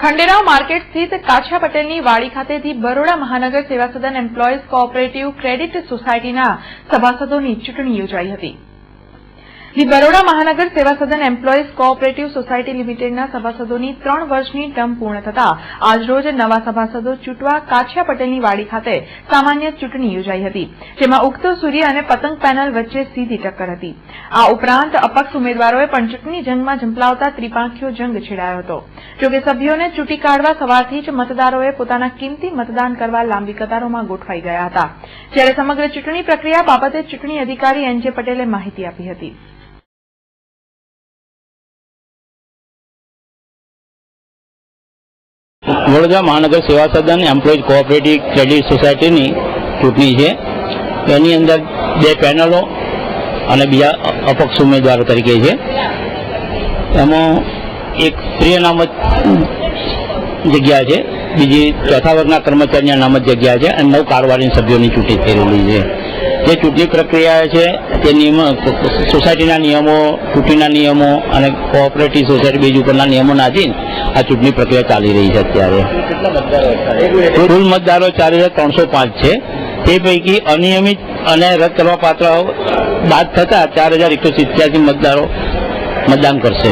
Khanderao market સ્થિત કાછા પટેલની વાડી ખાતેથી બરોડા મહાનગર સેવા સદન એમ્પ્લોઈઝ કોઓપરેટિવ ક્રેડિટ સોસાયટીના સભાસદોની ચૂંટણી યોજાઈ હતી. બરોડા મહાનગર સેવા સદન એમ્પ્લોઈઝ કોઓપરેટિવ સોસાયટી લિમિટેડના સભાસદોની 3 વર્ષની ટર્મ પૂર્ણ થતા આજરોજ નવા સભાસદો ચૂંટવા કાછા પટેલની વાડી ખાતે સામાન્ય ચૂંટણી યોજાઈ હતી, જેમાં ઉગતો સૂર્ય અને પતંગ પેનલ વચ્ચે સીધી ટક્કર હતી. આ ઉપરાંત અપક્ષ ઉમેદવારોએ પણ ચૂંટણી જંગમાં ઝંપલાવતા ત્રિપાંખીયો જંગ છેડાયો હતો. જોકે સભ્યોને ચૂંટી કાઢવા સવારથી જ મતદારોએ પોતાના કિંમતી મતદાન કરવા લાંબી કતારોમાં ગોઠવાઈ ગયા હતા, જ્યારે સમગ્ર ચૂંટણી પ્રક્રિયા બાબતે ચૂંટણી અધિકારી એનજે પટેલે માહિતી આપી હતી. વડોદરા મહાનગર સેવા સદન એમ્પ્લોઈઝ કોઓપરેટિવ ક્રેડિટ સોસાયટીની ચૂંટણી છે. એની અંદર 2 પેનલો અને બીજા અપક્ષ ઉમેદવારો તરીકે છે. એમાં એક સ્ત્રી અનામત જગ્યા છે, બીજી ચોથા વર્ગના કર્મચારીની અનામત જગ્યા છે અને 9 કારોબારી સભ્યોની ચૂંટણી થઈ રહેલી છે. જે ચૂંટણી પ્રક્રિયા છે તે સોસાયટીના નિયમો, ચૂંટણીના નિયમો અને કોઓપરેટિવ સોસાયટી બેઝ ઉપરના નિયમોના આધીન આ ચૂંટણી પ્રક્રિયા ચાલી રહી છે. અત્યારે કુલ મતદારો 4305 છે. તે પૈકી અનિયમિત અને રદ કરવા પાત્ર બાદ થતા 4187 મતદારો મતદાન કરશે.